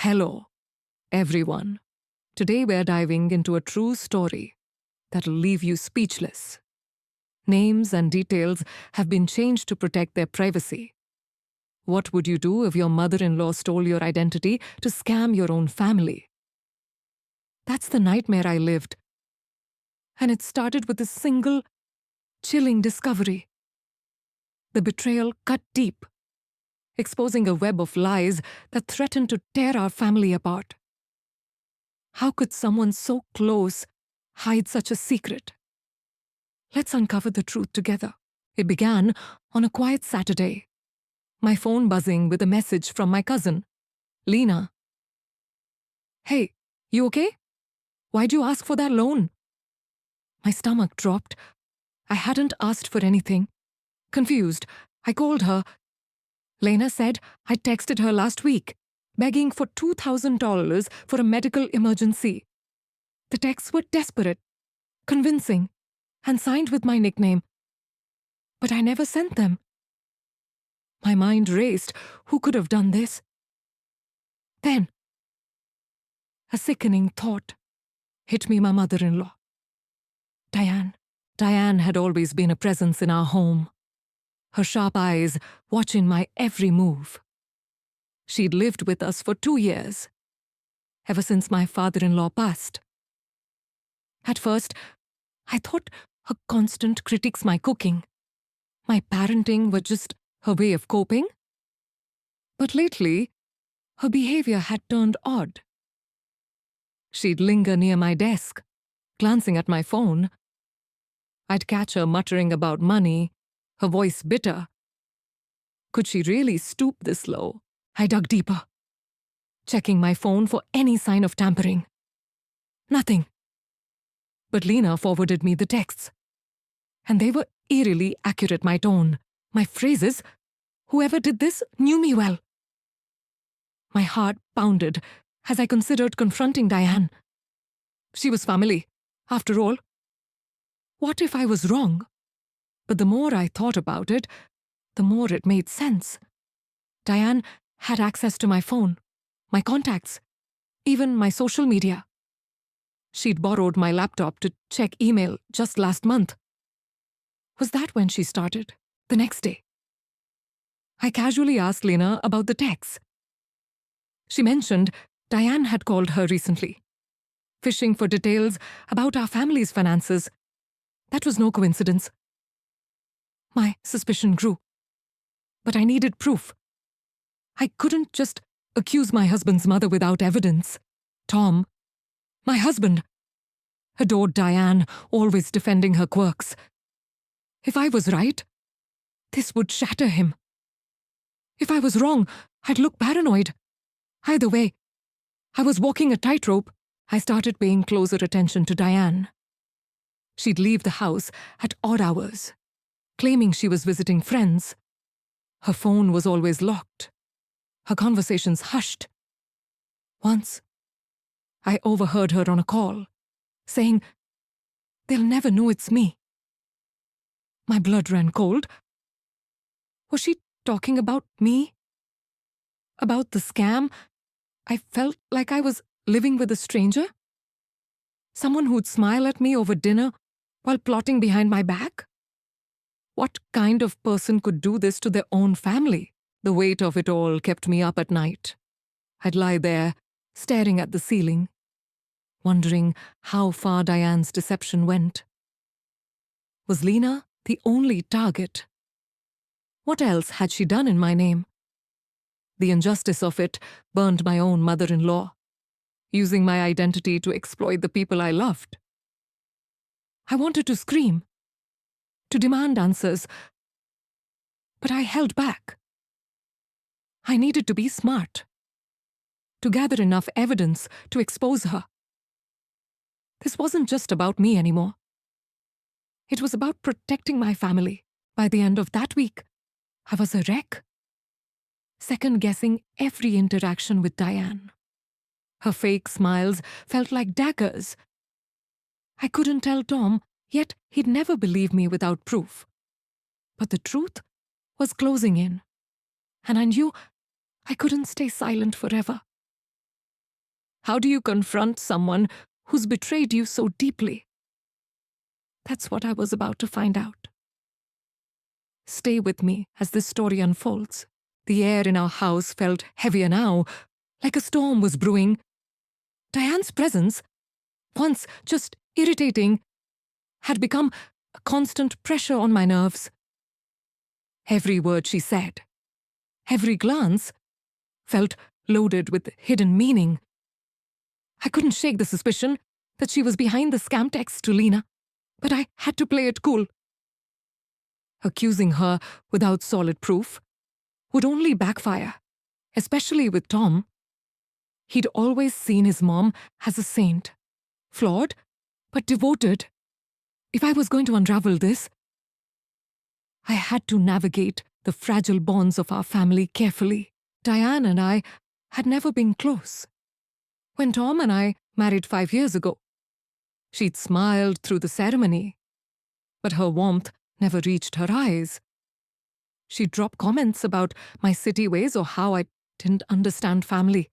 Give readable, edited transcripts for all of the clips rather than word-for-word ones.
Hello, everyone. Today we're diving into a true story that'll leave you speechless. Names and details have been changed to protect their privacy. What would you do if your mother-in-law stole your identity to scam your own family? That's the nightmare I lived. And it started with a single, chilling discovery. The betrayal cut deep, exposing a web of lies that threatened to tear our family apart. How could someone so close hide such a secret? Let's uncover the truth together. It began on a quiet Saturday, my phone buzzing with a message from my cousin, Lena. "Hey, you okay? Why'd you ask for that loan?" My stomach dropped. I hadn't asked for anything. Confused, I called her. Lena said I texted her last week, begging for $2,000 for a medical emergency. The texts were desperate, convincing, and signed with my nickname. But I never sent them. My mind raced. Who could have done this? Then, a sickening thought hit me: my mother-in-law. Diane. Diane had always been a presence in our home, her sharp eyes watching my every move. She'd lived with us for 2 years, ever since my father-in-law passed. At first, I thought her constant critiques my cooking, my parenting were just her way of coping. But lately, her behavior had turned odd. She'd linger near my desk, glancing at my phone. I'd catch her muttering about money, her voice bitter. Could she really stoop this low? I dug deeper, checking my phone for any sign of tampering. Nothing. But Lena forwarded me the texts, and they were eerily accurate. My tone, my phrases. Whoever did this knew me well. My heart pounded as I considered confronting Diane. She was family, after all. What if I was wrong? But the more I thought about it, the more it made sense. Diane had access to my phone, my contacts, even my social media. She'd borrowed my laptop to check email just last month. Was that when she started? The next day? I casually asked Lena about the texts. She mentioned Diane had called her recently, fishing for details about our family's finances. That was no coincidence. My suspicion grew. But I needed proof. I couldn't just accuse my husband's mother without evidence. Tom, my husband, adored Diane, always defending her quirks. If I was right, this would shatter him. If I was wrong, I'd look paranoid. Either way, I was walking a tightrope. I started paying closer attention to Diane. She'd leave the house at odd hours, claiming she was visiting friends. Her phone was always locked, her conversations hushed. Once, I overheard her on a call, saying, "They'll never know it's me." My blood ran cold. Was she talking about me? About the scam? I felt like I was living with a stranger? Someone who'd smile at me over dinner while plotting behind my back? What kind of person could do this to their own family? The weight of it all kept me up at night. I'd lie there, staring at the ceiling, wondering how far Diane's deception went. Was Lena the only target? What else had she done in my name? The injustice of it burned my own mother-in-law, using my identity to exploit the people I loved. I wanted to scream, to demand answers, but I held back. I needed to be smart, to gather enough evidence to expose her. This wasn't just about me anymore. It was about protecting my family. By the end of that week, I was a wreck, second-guessing every interaction with Diane. Her fake smiles felt like daggers. I couldn't tell Tom, yet he'd never believe me without proof. But the truth was closing in, and I knew I couldn't stay silent forever. How do you confront someone who's betrayed you so deeply? That's what I was about to find out. Stay with me as this story unfolds. The air in our house felt heavier now, like a storm was brewing. Diane's presence, once just irritating, had become a constant pressure on my nerves. Every word she said, every glance, felt loaded with hidden meaning. I couldn't shake the suspicion that she was behind the scam text to Lena, but I had to play it cool. Accusing her without solid proof would only backfire, especially with Tom. He'd always seen his mom as a saint, flawed, but devoted. If I was going to unravel this, I had to navigate the fragile bonds of our family carefully. Diane and I had never been close. When Tom and I married 5 years ago, she'd smiled through the ceremony, but her warmth never reached her eyes. She'd drop comments about my city ways or how I didn't understand family.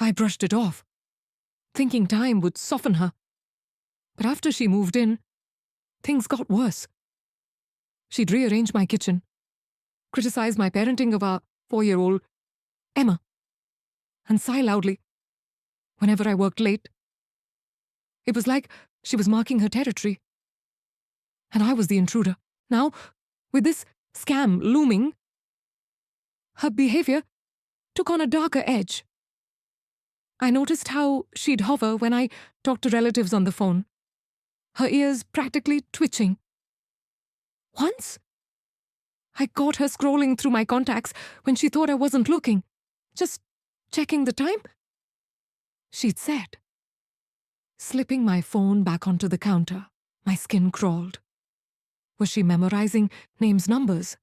I brushed it off, thinking time would soften her. But after she moved in, things got worse. She'd rearrange my kitchen, criticize my parenting of our 4-year-old, Emma, and sigh loudly whenever I worked late. It was like she was marking her territory, and I was the intruder. Now, with this scam looming, her behavior took on a darker edge. I noticed how she'd hover when I talked to relatives on the phone, her ears practically twitching. Once, I caught her scrolling through my contacts when she thought I wasn't looking, just checking the time, she'd said. Slipping my phone back onto the counter, my skin crawled. Was she memorizing names' numbers?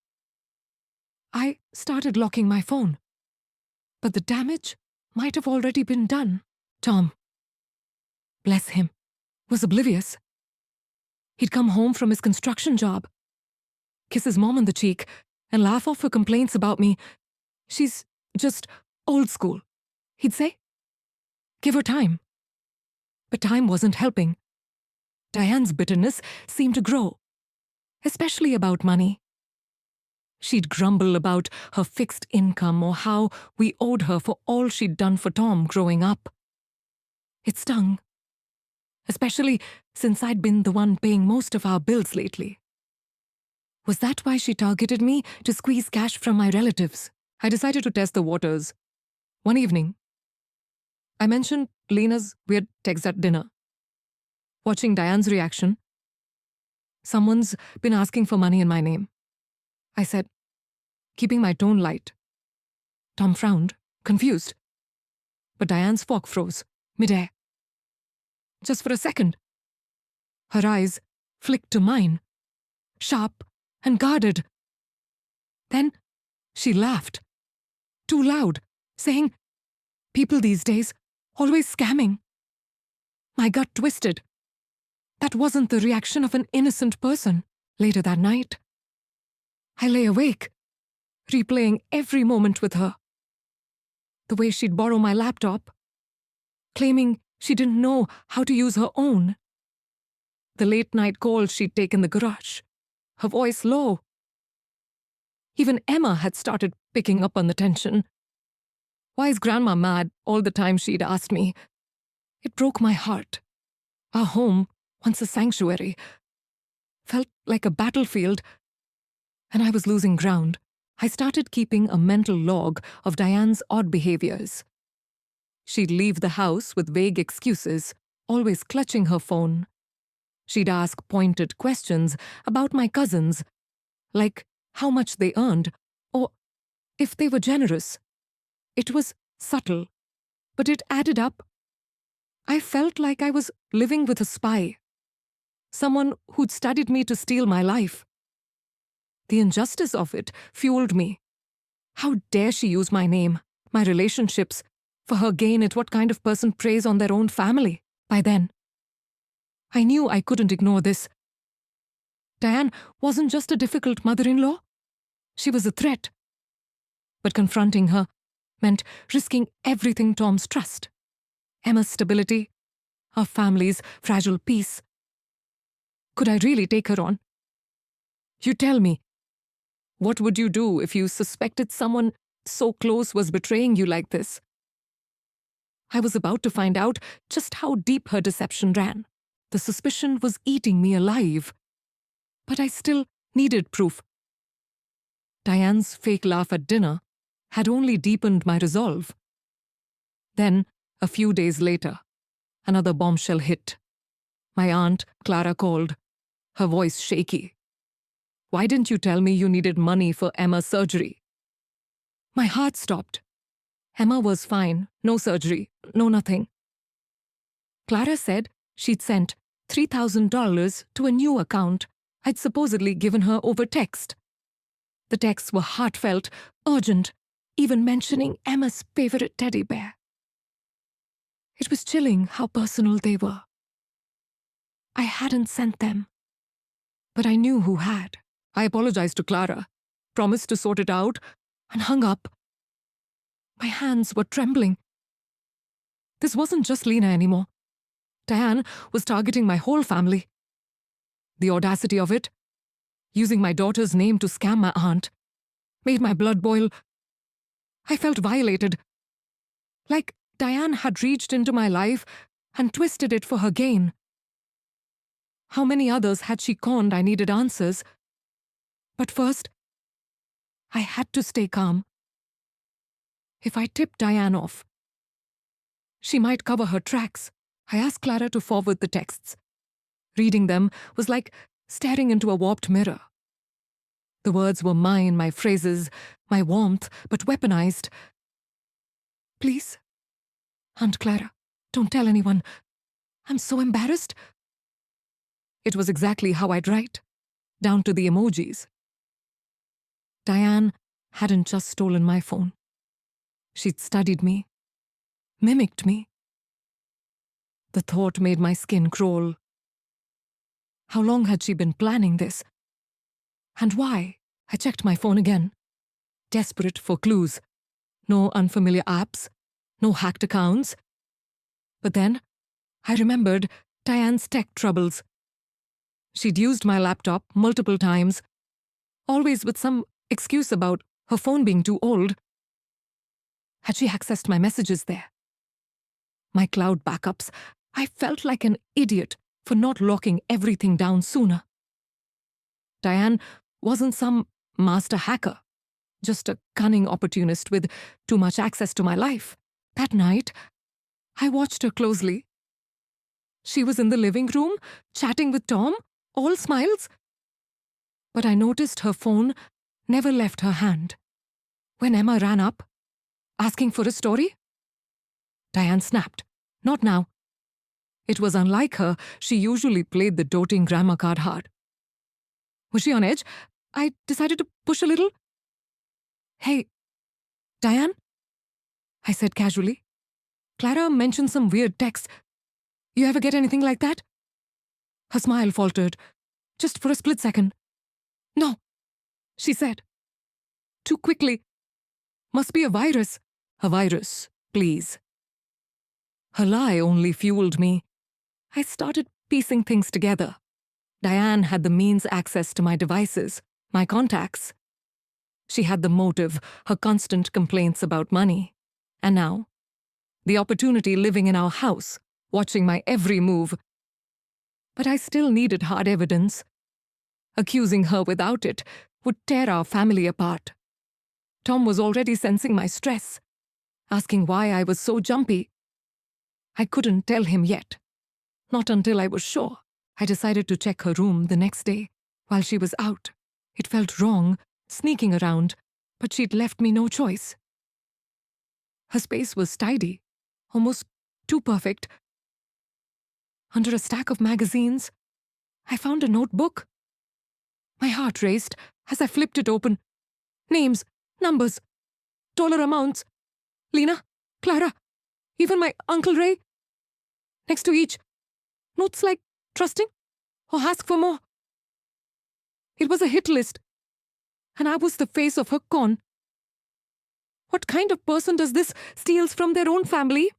I started locking my phone, but the damage might have already been done. Tom, bless him, was oblivious. He'd come home from his construction job, kiss his mom on the cheek, and laugh off her complaints about me. She's just old school, he'd say. Give her time. But time wasn't helping. Diane's bitterness seemed to grow, especially about money. She'd grumble about her fixed income or how we owed her for all she'd done for Tom growing up. It stung, especially since I'd been the one paying most of our bills lately. Was that why she targeted me to squeeze cash from my relatives? I decided to test the waters. One evening, I mentioned Lena's weird text at dinner. Watching Diane's reaction, someone's been asking for money in my name, I said, keeping my tone light. Tom frowned, confused. But Diane's fork froze, midair. Just for a second. Her eyes flicked to mine, sharp and guarded. Then she laughed, too loud, saying, "People these days, always scamming." My gut twisted. That wasn't the reaction of an innocent person. Later that night, I lay awake, replaying every moment with her. The way she'd borrow my laptop, claiming she didn't know how to use her own. The late-night calls she'd take in the garage, her voice low. Even Emma had started picking up on the tension. Why is Grandma mad all the time, she'd asked me. It broke my heart. Our home, once a sanctuary, felt like a battlefield, and I was losing ground. I started keeping a mental log of Diane's odd behaviors. She'd leave the house with vague excuses, always clutching her phone. She'd ask pointed questions about my cousins, like how much they earned, or if they were generous. It was subtle, but it added up. I felt like I was living with a spy, someone who'd studied me to steal my life. The injustice of it fueled me. How dare she use my name, my relationships, for her gain at what kind of person preys on their own family? By then, I knew I couldn't ignore this. Diane wasn't just a difficult mother-in-law. She was a threat. But confronting her meant risking everything: Tom's trust, Emma's stability, our family's fragile peace. Could I really take her on? You tell me, what would you do if you suspected someone so close was betraying you like this? I was about to find out just how deep her deception ran. The suspicion was eating me alive. But I still needed proof. Diane's fake laugh at dinner had only deepened my resolve. Then, a few days later, another bombshell hit. My aunt, Clara, called, her voice shaky. Why didn't you tell me you needed money for Emma's surgery? My heart stopped. Emma was fine, no surgery, no nothing. Clara said she'd sent $3,000 to a new account I'd supposedly given her over text. The texts were heartfelt, urgent, even mentioning Emma's favorite teddy bear. It was chilling how personal they were. I hadn't sent them, but I knew who had. I apologized to Clara, promised to sort it out, and hung up. My hands were trembling. This wasn't just Lena anymore. Diane was targeting my whole family. The audacity of it, using my daughter's name to scam my aunt, made my blood boil. I felt violated. Like Diane had reached into my life and twisted it for her gain. How many others had she conned? I needed answers. But first, I had to stay calm. If I tipped Diane off, she might cover her tracks. I asked Clara to forward the texts. Reading them was like staring into a warped mirror. The words were mine, my phrases, my warmth, but weaponized. Please, Aunt Clara, don't tell anyone. I'm so embarrassed. It was exactly how I'd write, down to the emojis. Diane hadn't just stolen my phone. She'd studied me, mimicked me. The thought made my skin crawl. How long had she been planning this? And why? I checked my phone again, desperate for clues. No unfamiliar apps, no hacked accounts. But then, I remembered Diane's tech troubles. She'd used my laptop multiple times, always with some excuse about her phone being too old. Had she accessed my messages there? My cloud backups, I felt like an idiot for not locking everything down sooner. Diane wasn't some master hacker, just a cunning opportunist with too much access to my life. That night, I watched her closely. She was in the living room, chatting with Tom, all smiles. But I noticed her phone never left her hand. When Emma ran up, asking for a story, Diane snapped. Not now. It was unlike her. She usually played the doting grammar card hard. Was she on edge? I decided to push a little. Hey, Diane? I said casually. Clara mentioned some weird text. You ever get anything like that? Her smile faltered, just for a split second. No, she said. Too quickly. Must be a virus. A virus, please. Her lie only fueled me. I started piecing things together. Diane had the means access to my devices, my contacts. She had the motive, her constant complaints about money. And now, the opportunity living in our house, watching my every move. But I still needed hard evidence. Accusing her without it would tear our family apart. Tom was already sensing my stress, asking why I was so jumpy. I couldn't tell him yet. Not until I was sure. I decided to check her room the next day while she was out. It felt wrong, sneaking around, but she'd left me no choice. Her space was tidy, almost too perfect. Under a stack of magazines, I found a notebook. My heart raced as I flipped it open. Names, numbers, dollar amounts. Lena, Clara, even my Uncle Ray. Next to each, notes like trusting or ask for more. It was a hit list, and I was the face of her con. What kind of person does this steals from their own family?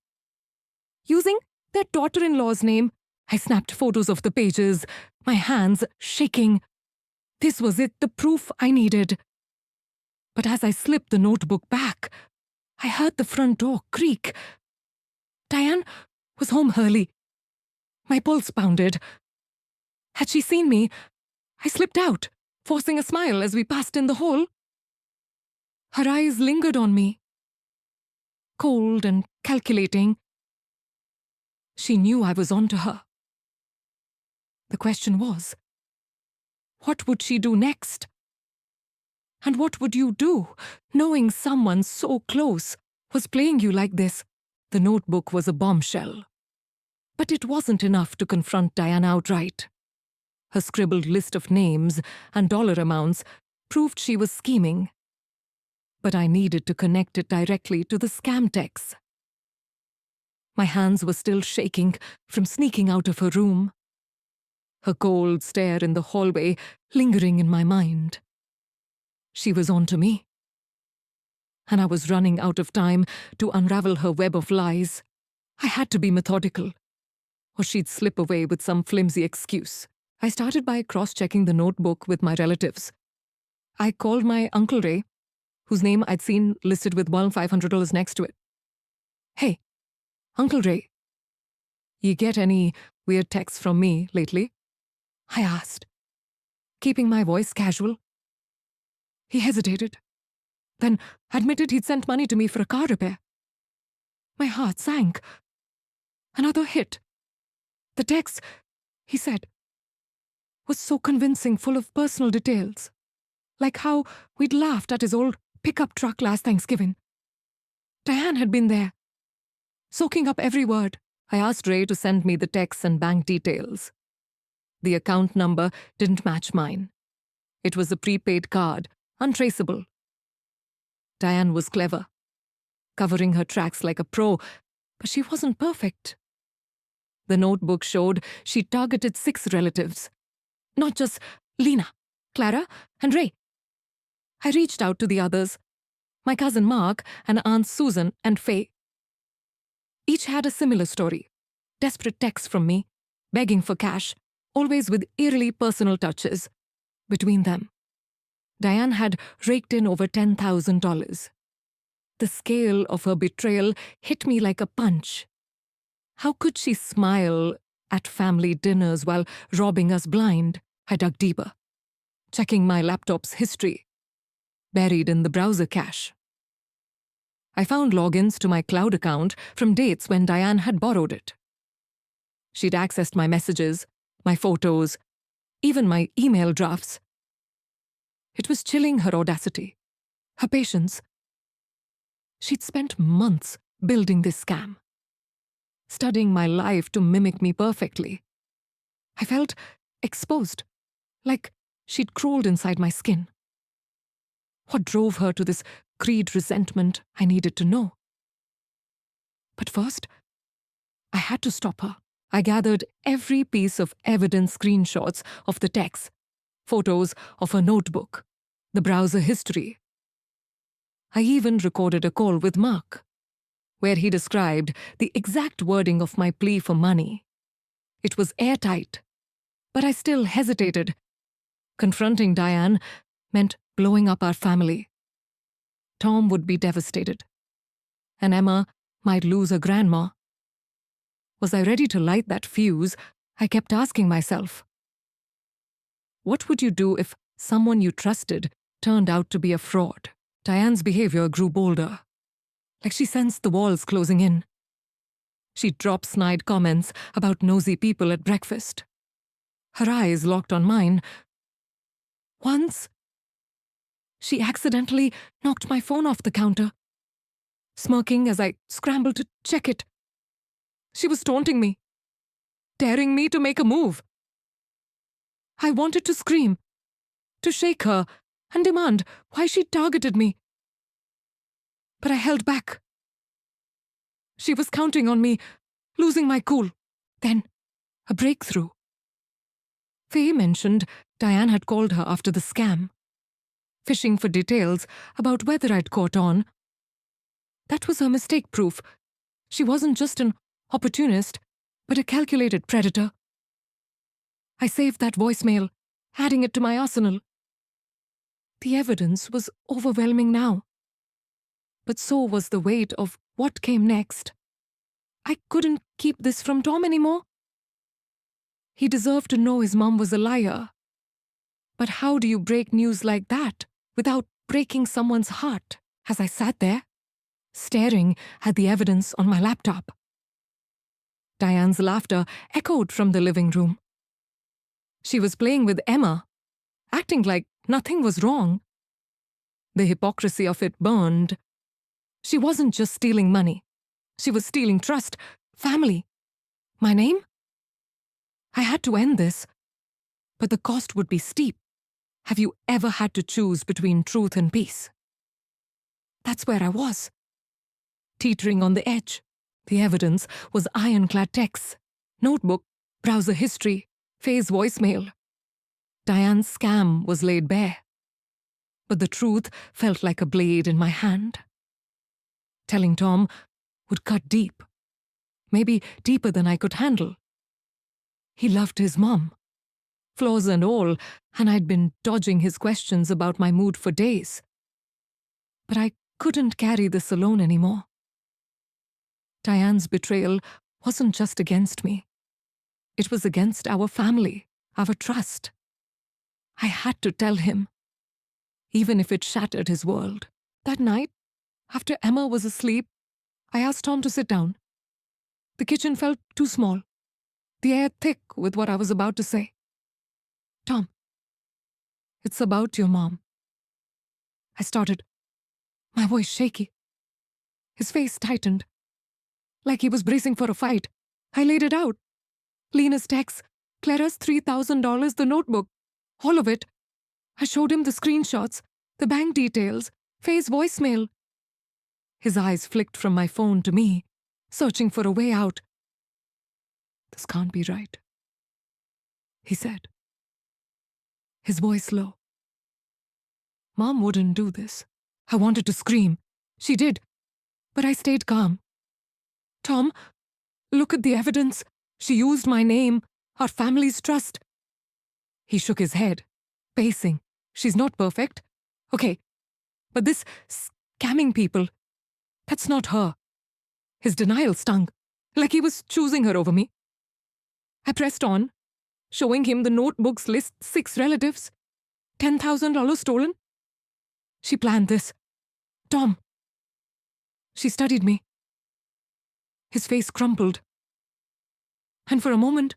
using their daughter-in-law's name. I snapped photos of the pages, my hands shaking. This was it, the proof I needed. But as I slipped the notebook back, I heard the front door creak. Diane was home early. My pulse pounded. Had she seen me? I slipped out, forcing a smile as we passed in the hall. Her eyes lingered on me, cold and calculating. She knew I was onto her. The question was, what would she do next? And what would you do, knowing someone so close was playing you like this? The notebook was a bombshell. But it wasn't enough to confront Diane outright. Her scribbled list of names and dollar amounts proved she was scheming. But I needed to connect it directly to the scam texts. My hands were still shaking from sneaking out of her room. Her cold stare in the hallway lingering in my mind. She was on to me. And I was running out of time to unravel her web of lies. I had to be methodical, or she'd slip away with some flimsy excuse. I started by cross-checking the notebook with my relatives. I called my Uncle Ray, whose name I'd seen listed with $1,500 next to it. Hey, Uncle Ray, you get any weird texts from me lately? I asked, keeping my voice casual. He hesitated, then admitted he'd sent money to me for a car repair. My heart sank. Another hit. The text, he said, was so convincing, full of personal details, like how we'd laughed at his old pickup truck last Thanksgiving. Diane had been there, soaking up every word. I asked Ray to send me the texts and bank details. The account number didn't match mine. It was a prepaid card, untraceable. Diane was clever, covering her tracks like a pro, but she wasn't perfect. The notebook showed she targeted 6 relatives, not just Lena, Clara, and Ray. I reached out to the others, my cousin Mark and Aunt Susan and Faye. Each had a similar story, desperate texts from me, begging for cash, always with eerily personal touches. Between them, Diane had raked in over $10,000. The scale of her betrayal hit me like a punch. How could she smile at family dinners while robbing us blind? I dug deeper, checking my laptop's history, buried in the browser cache. I found logins to my cloud account from dates when Diane had borrowed it. She'd accessed my messages, my photos, even my email drafts. It was chilling, her audacity, her patience. She'd spent months building this scam, studying my life to mimic me perfectly. I felt exposed, like she'd crawled inside my skin. What drove her to this greed resentment? I needed to know. But first, I had to stop her. I gathered every piece of evidence, screenshots of the texts, photos of her notebook, the browser history. I even recorded a call with Mark, where he described the exact wording of my plea for money. It was airtight, but I still hesitated. Confronting Diane meant blowing up our family. Tom would be devastated, and Emma might lose her grandma. Was I ready to light that fuse? I kept asking myself. What would you do if someone you trusted turned out to be a fraud? Diane's behavior grew bolder, like she sensed the walls closing in. She'd drop snide comments about nosy people at breakfast. Her eyes locked on mine. Once, she accidentally knocked my phone off the counter, smirking as I scrambled to check it. She was taunting me, daring me to make a move. I wanted to scream, to shake her, and demand why she targeted me. But I held back. She was counting on me, losing my cool. Then, a breakthrough. Faye mentioned Diane had called her after the scam, fishing for details about whether I'd caught on. That was her mistake proof. She wasn't just an opportunist, but a calculated predator. I saved that voicemail, adding it to my arsenal. The evidence was overwhelming now. But so was the weight of what came next. I couldn't keep this from Tom anymore. He deserved to know his mom was a liar. But how do you break news like that without breaking someone's heart? As I sat there, staring at the evidence on my laptop, Diane's laughter echoed from the living room. She was playing with Emma, acting like nothing was wrong. The hypocrisy of it burned. She wasn't just stealing money. She was stealing trust, family, my name. I had to end this, but the cost would be steep. Have you ever had to choose between truth and peace? That's where I was, teetering on the edge. The evidence was ironclad texts, notebook, browser history, Faye's voicemail. Diane's scam was laid bare. But the truth felt like a blade in my hand. Telling Tom would cut deep, maybe deeper than I could handle. He loved his mom, flaws and all, and I'd been dodging his questions about my mood for days. But I couldn't carry this alone anymore. Diane's betrayal wasn't just against me. It was against our family, our trust. I had to tell him, even if it shattered his world. That night, after Emma was asleep, I asked Tom to sit down. The kitchen felt too small, the air thick with what I was about to say. Tom, it's about your mom. I started, my voice shaky. His face tightened, like he was bracing for a fight. I laid it out. Lena's text, Clara's $3,000, the notebook, all of it. I showed him the screenshots, the bank details, Faye's voicemail. His eyes flicked from my phone to me, searching for a way out. This can't be right, he said, his voice low. Mom wouldn't do this. I wanted to scream. She did, but I stayed calm. Tom, look at the evidence. She used my name, our family's trust. He shook his head, pacing. She's not perfect. Okay, but this scamming people, that's not her. His denial stung, like he was choosing her over me. I pressed on, showing him the notebooks list 6 relatives, $10,000 stolen. She planned this. Tom. She studied me. His face crumpled. And for a moment,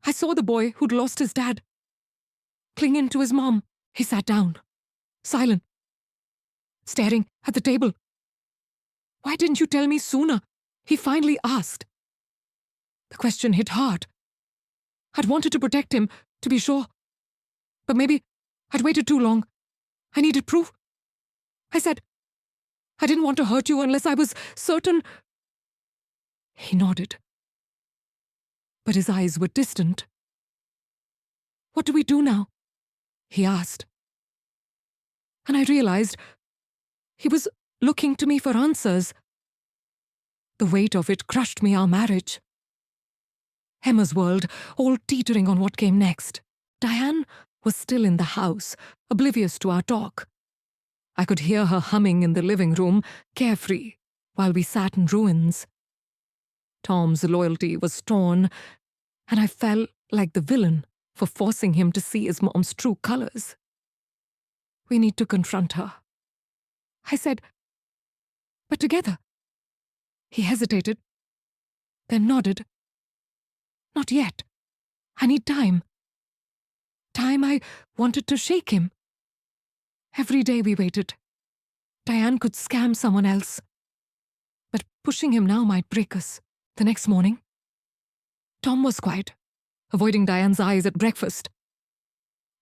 I saw the boy who'd lost his dad, clinging to his mom. He sat down, silent, staring at the table. Why didn't you tell me sooner? He finally asked. The question hit hard. I'd wanted to protect him, to be sure. But maybe I'd waited too long. I needed proof. I said, I didn't want to hurt you unless I was certain. He nodded. But his eyes were distant. What do we do now? He asked. And I realized he was looking to me for answers. The weight of it crushed me, our marriage. Emma's world, all teetering on what came next. Diane was still in the house, oblivious to our talk. I could hear her humming in the living room, carefree, while we sat in ruins. Tom's loyalty was torn, and I felt like the villain for forcing him to see his mom's true colors. We need to confront her. I said, but together. He hesitated, then nodded. Not yet. I need time. Time I wanted to shake him. Every day we waited. Diane could scam someone else. But pushing him now might break us. The next morning, Tom was quiet, avoiding Diane's eyes at breakfast.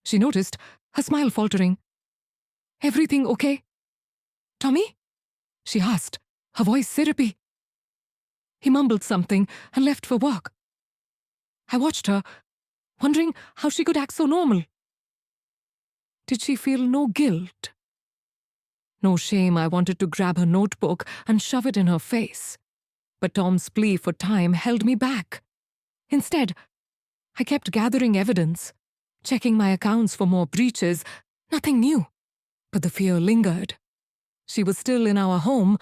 She noticed, her smile faltering. Everything okay? Tommy? She asked, her voice syrupy. He mumbled something and left for work. I watched her, wondering how she could act so normal. Did she feel no guilt? No shame. I wanted to grab her notebook and shove it in her face. But Tom's plea for time held me back. Instead, I kept gathering evidence, checking my accounts for more breaches. Nothing new. But the fear lingered. She was still in our home,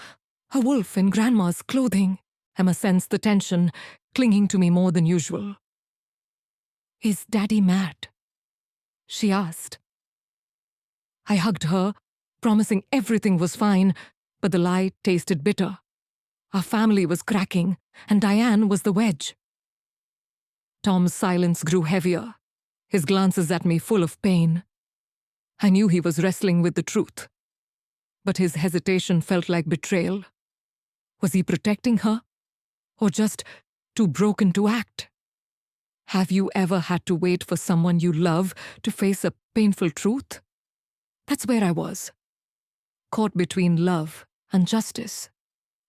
a wolf in Grandma's clothing. Emma sensed the tension, clinging to me more than usual. "Is Daddy mad?" she asked. I hugged her, promising everything was fine, but the lie tasted bitter. Our family was cracking, and Diane was the wedge. Tom's silence grew heavier, his glances at me full of pain. I knew he was wrestling with the truth, but his hesitation felt like betrayal. Was he protecting her, or just too broken to act? Have you ever had to wait for someone you love to face a painful truth? That's where I was, caught between love and justice,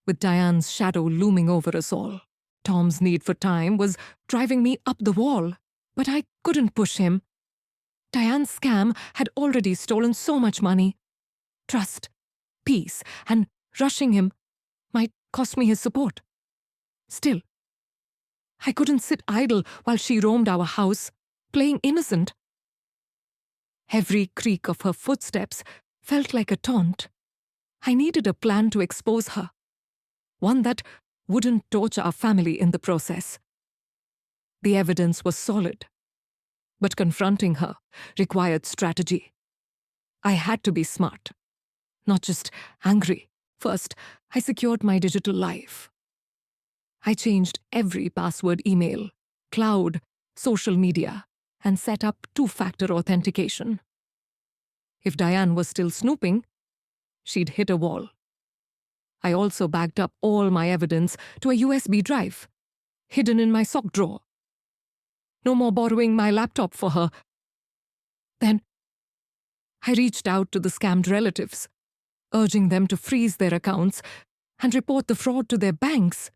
with Diane's shadow looming over us all. Tom's need for time was driving me up the wall, but I couldn't push him. Diane's scam had already stolen so much money. Trust, peace, and rushing him might cost me his support. Still, I couldn't sit idle while she roamed our house, playing innocent. Every creak of her footsteps felt like a taunt. I needed a plan to expose her, one that wouldn't torture our family in the process. The evidence was solid, but confronting her required strategy. I had to be smart, not just angry. First, I secured my digital life. I changed every password, email, cloud, social media, and set up two-factor authentication. If Diane was still snooping, she'd hit a wall. I also backed up all my evidence to a USB drive, hidden in my sock drawer. No more borrowing my laptop for her. Then, I reached out to the scammed relatives, urging them to freeze their accounts and report the fraud to their banks.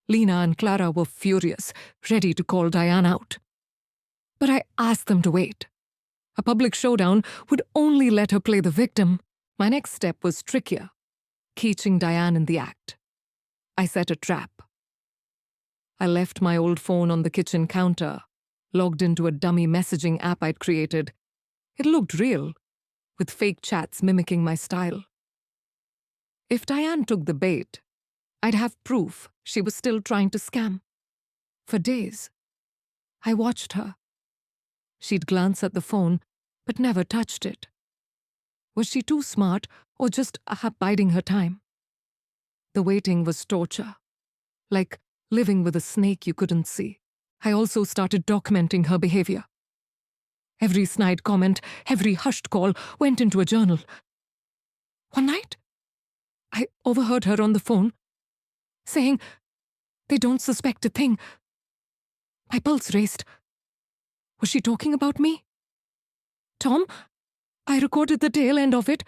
Lena and Clara were furious, ready to call Diane out. But I asked them to wait. A public showdown would only let her play the victim. My next step was trickier, catching Diane in the act. I set a trap. I left my old phone on the kitchen counter, logged into a dummy messaging app I'd created. It looked real, with fake chats mimicking my style. If Diane took the bait, I'd have proof she was still trying to scam. For days, I watched her. She'd glance at the phone, but never touched it. Was she too smart, or just biding her time? The waiting was torture, like living with a snake you couldn't see. I also started documenting her behavior. Every snide comment, every hushed call went into a journal. One night, I overheard her on the phone, saying, "They don't suspect a thing." My pulse raced. Was she talking about me? Tom, I recorded the tail end of it,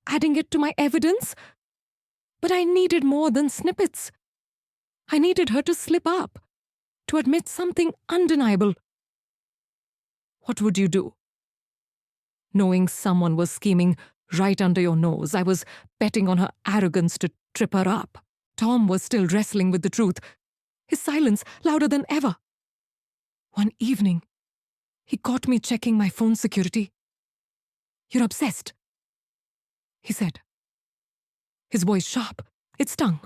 adding it to my evidence. But I needed more than snippets. I needed her to slip up, to admit something undeniable. What would you do? Knowing someone was scheming right under your nose, I was betting on her arrogance to trip her up. Tom was still wrestling with the truth, his silence louder than ever. One evening, he caught me checking my phone security. "You're obsessed," he said. His voice sharp, it stung.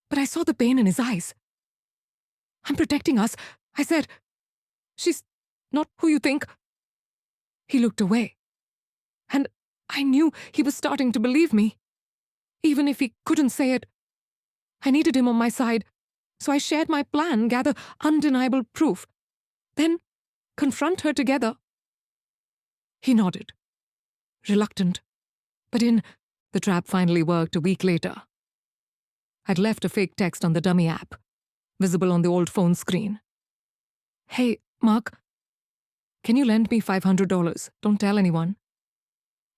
But I saw the pain in his eyes. "I'm protecting us," I said. "She's not who you think." He looked away, and I knew he was starting to believe me. Even if he couldn't say it, I needed him on my side, so I shared my plan, gather undeniable proof, then confront her together. He nodded, reluctant, but the trap finally worked a week later. I'd left a fake text on the dummy app, visible on the old phone screen. "Hey, Mark, can you lend me $500? Don't tell anyone."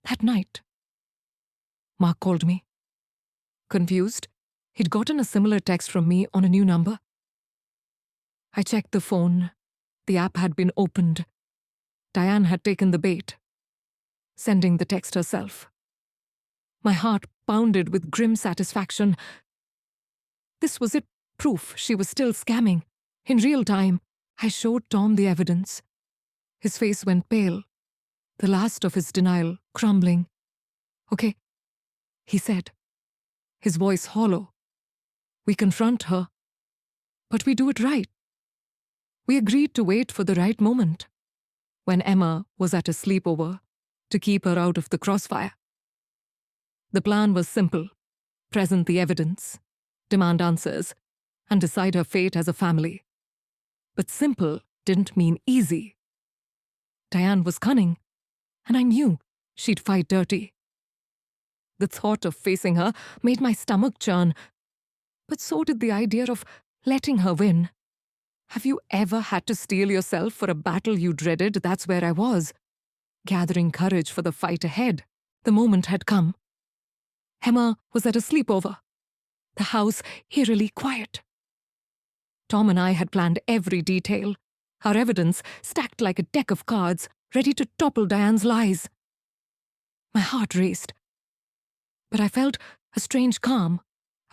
That night, Mark called me. Confused, he'd gotten a similar text from me on a new number. I checked the phone. The app had been opened. Diane had taken the bait, sending the text herself. My heart pounded with grim satisfaction. This was it, proof she was still scamming. In real time, I showed Tom the evidence. His face went pale, the last of his denial crumbling. "Okay," he said, his voice hollow. "We confront her, but we do it right. We agreed to wait for the right moment, when Emma was at a sleepover, to keep her out of the crossfire. The plan was simple: present the evidence, demand answers, and decide her fate as a family. But simple didn't mean easy. Diane was cunning, and I knew she'd fight dirty. The thought of facing her made my stomach churn, but so did the idea of letting her win. Have you ever had to steel yourself for a battle you dreaded? That's where I was, gathering courage for the fight ahead. The moment had come. Emma was at a sleepover, the house eerily quiet. Tom and I had planned every detail, our evidence stacked like a deck of cards, ready to topple Diane's lies. My heart raced, but I felt a strange calm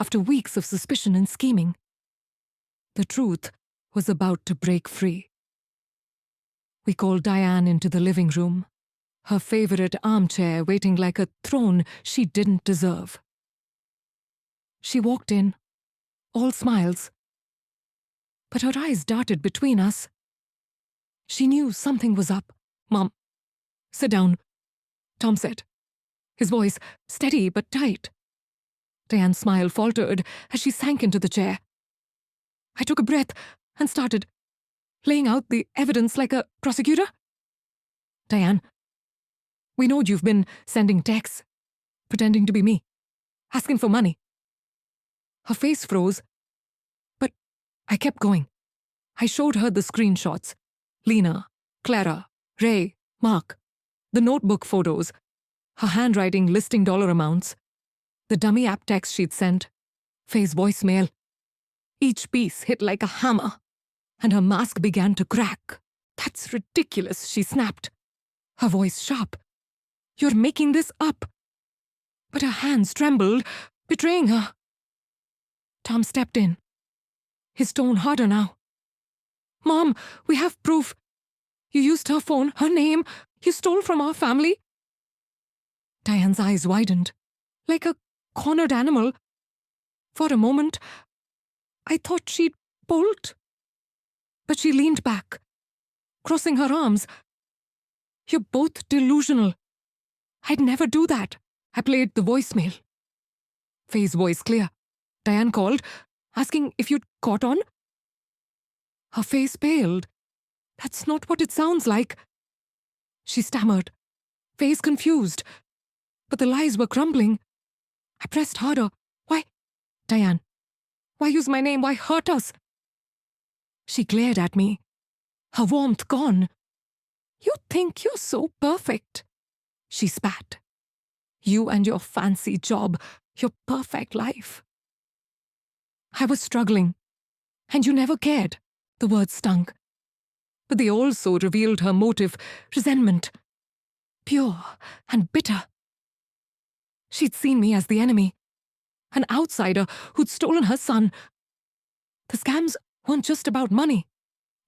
after weeks of suspicion and scheming. The truth was about to break free. We called Diane into the living room, her favorite armchair waiting like a throne she didn't deserve. She walked in, all smiles, but her eyes darted between us. She knew something was up. "Mom, sit down," Tom said, his voice steady but tight. Diane's smile faltered as she sank into the chair. I took a breath and started laying out the evidence like a prosecutor. "Diane, we know you've been sending texts, pretending to be me, asking for money." Her face froze, but I kept going. I showed her the screenshots: Lena, Clara, Ray, Mark, the notebook photos, her handwriting listing dollar amounts, the dummy app text she'd sent, Faye's voicemail. Each piece hit like a hammer, and her mask began to crack. "That's ridiculous," she snapped, her voice sharp. "You're making this up." But her hands trembled, betraying her. Tom stepped in, his tone harder now. "Mom, we have proof. You used her phone, her name. You stole from our family." Diane's eyes widened, like a cornered animal. For a moment, I thought she'd bolt. But she leaned back, crossing her arms. "You're both delusional. I'd never do that." I played the voicemail. Faye's voice clear. Diane called, asking if you'd caught on. Her face paled. "That's not what it sounds like." She stammered, face confused. But the lies were crumbling. I pressed harder. "Why, Diane, why use my name? Why hurt us?" She glared at me, her warmth gone. "You think you're so perfect," she spat. "You and your fancy job, your perfect life." I was struggling, and you never cared. The words stung. But they also revealed her motive: resentment, pure and bitter. She'd seen me as the enemy, an outsider who'd stolen her son. The scams weren't just about money.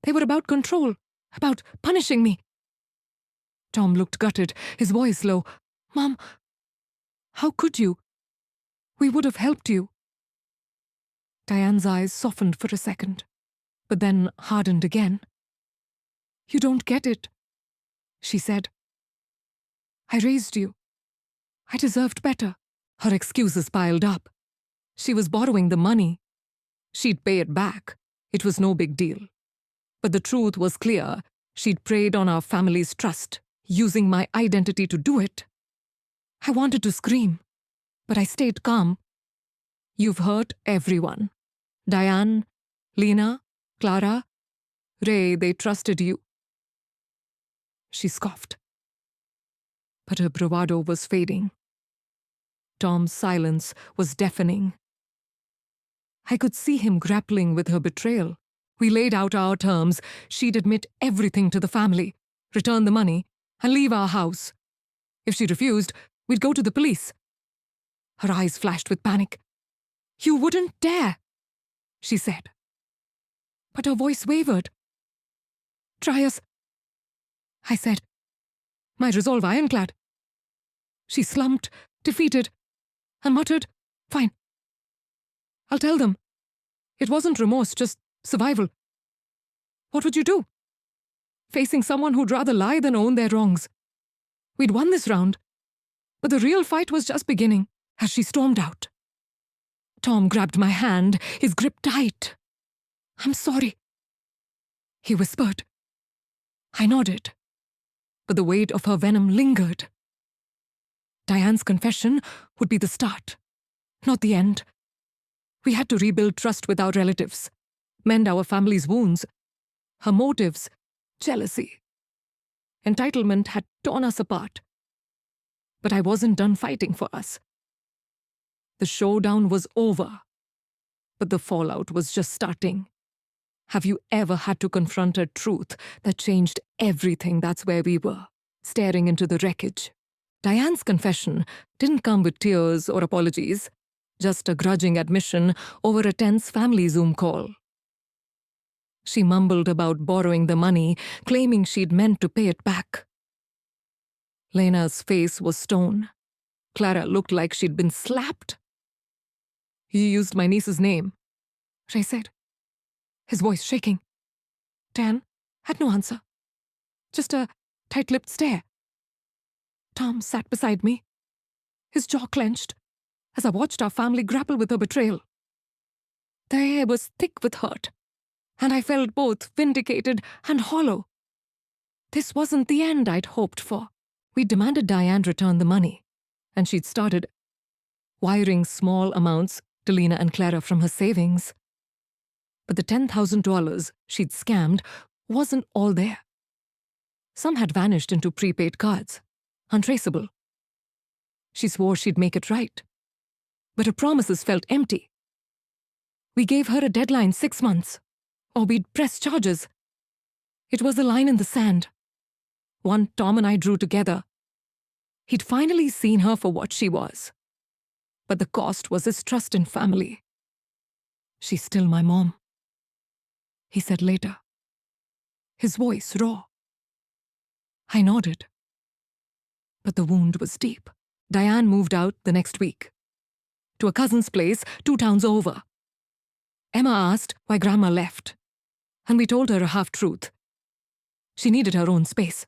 They were about control, about punishing me. Tom looked gutted, his voice low. "Mom, how could you? We would have helped you." Diane's eyes softened for a second, but then hardened again. "You don't get it," she said. "I raised you. I deserved better." Her excuses piled up. She was borrowing the money. She'd pay it back. It was no big deal. But the truth was clear. She'd preyed on our family's trust, using my identity to do it. I wanted to scream, but I stayed calm. "You've hurt everyone. Diane, Lena, Clara, Ray, they trusted you." She scoffed. But her bravado was fading. Tom's silence was deafening. I could see him grappling with her betrayal. We laid out our terms. She'd admit everything to the family, return the money, and leave our house. If she refused, we'd go to the police. Her eyes flashed with panic. "You wouldn't dare!" she said. But her voice wavered. Try us, I said, my resolve ironclad. She slumped, defeated, and muttered, Fine. I'll tell them. It wasn't remorse, just survival. What would you do? Facing someone who'd rather lie than own their wrongs. We'd won this round, but the real fight was just beginning as she stormed out. Tom grabbed my hand, his grip tight. I'm sorry, he whispered. I nodded, but the weight of her venom lingered. Diane's confession would be the start, not the end. We had to rebuild trust with our relatives, mend our family's wounds. Her motives, jealousy, entitlement had torn us apart. But I wasn't done fighting for us. The showdown was over, but the fallout was just starting. Have you ever had to confront a truth that changed everything? That's where we were, staring into the wreckage. Diane's confession didn't come with tears or apologies, just a grudging admission over a tense family Zoom call. She mumbled about borrowing the money, claiming she'd meant to pay it back. Lena's face was stone. Clara looked like she'd been slapped. You used my niece's name, Ray said, his voice shaking. Dan had no answer, just a tight-lipped stare. Tom sat beside me, his jaw clenched, as I watched our family grapple with her betrayal. The air was thick with hurt, and I felt both vindicated and hollow. This wasn't the end I'd hoped for. We demanded Diane return the money, and she'd started wiring small amounts to Lena and Clara from her savings. But the $10,000 she'd scammed wasn't all there. Some had vanished into prepaid cards, untraceable. She swore she'd make it right, but her promises felt empty. We gave her a deadline 6 months, or we'd press charges. It was a line in the sand, one Tom and I drew together. He'd finally seen her for what she was, but the cost was his trust in family. She's still my mom, he said later, his voice raw. I nodded, but the wound was deep. Diane moved out the next week, to a cousin's place 2 towns over. Emma asked why Grandma left, and we told her a half-truth. She needed her own space.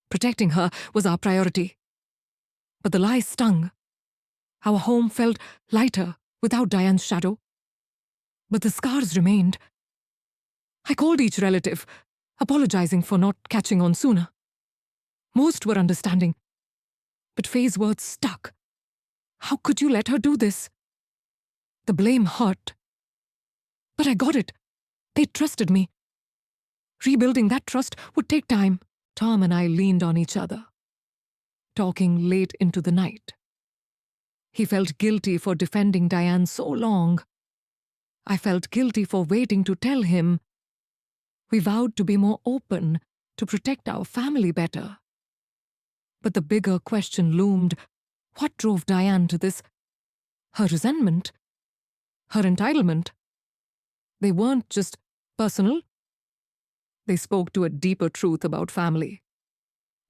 Protecting her was our priority. But the lie stung. Our home felt lighter without Diane's shadow. But the scars remained. I called each relative, apologizing for not catching on sooner. Most were understanding, but Faye's words stuck. How could you let her do this? The blame hurt. But I got it. They trusted me. Rebuilding that trust would take time. Tom and I leaned on each other, talking late into the night. He felt guilty for defending Diane so long. I felt guilty for waiting to tell him. We vowed to be more open, to protect our family better. But the bigger question loomed. What drove Diane to this? Her resentment? Her entitlement? They weren't just personal. They spoke to a deeper truth about family.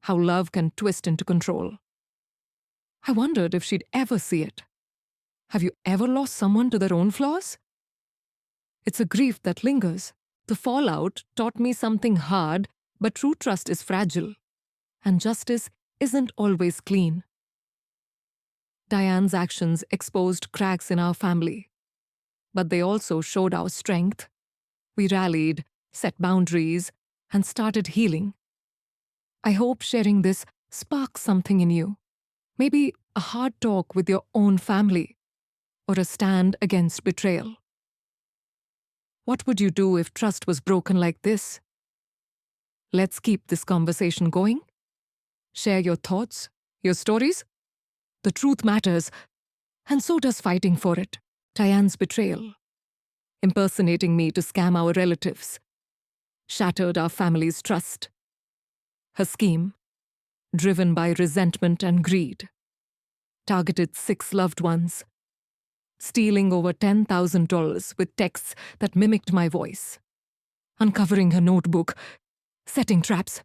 How love can twist into control. I wondered if she'd ever see it. Have you ever lost someone to their own flaws? It's a grief that lingers. The fallout taught me something hard, but true trust is fragile, and justice isn't always clean. Diane's actions exposed cracks in our family, but they also showed our strength. We rallied, set boundaries, and started healing. I hope sharing this sparks something in you. Maybe a hard talk with your own family, or a stand against betrayal. What would you do if trust was broken like this? Let's keep this conversation going. Share your thoughts, your stories. The truth matters, and so does fighting for it. Diane's betrayal, impersonating me to scam our relatives, shattered our family's trust. Her scheme, driven by resentment and greed, targeted 6 loved ones. stealing over $10,000 with texts that mimicked my voice, uncovering her notebook, setting traps,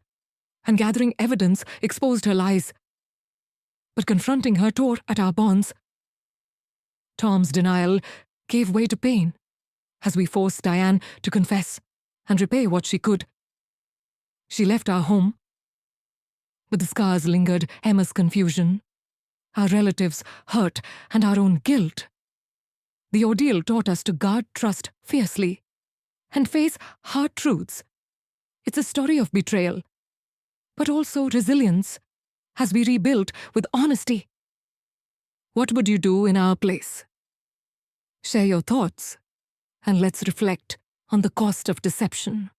and gathering evidence exposed her lies. But confronting her tore at our bonds. Tom's denial gave way to pain as we forced Diane to confess and repay what she could. She left our home, but the scars lingered. Emma's confusion, our relatives' hurt, and our own guilt. The ordeal taught us to guard trust fiercely and face hard truths. It's a story of betrayal, but also resilience as we rebuilt with honesty. What would you do in our place? Share your thoughts, and let's reflect on the cost of deception.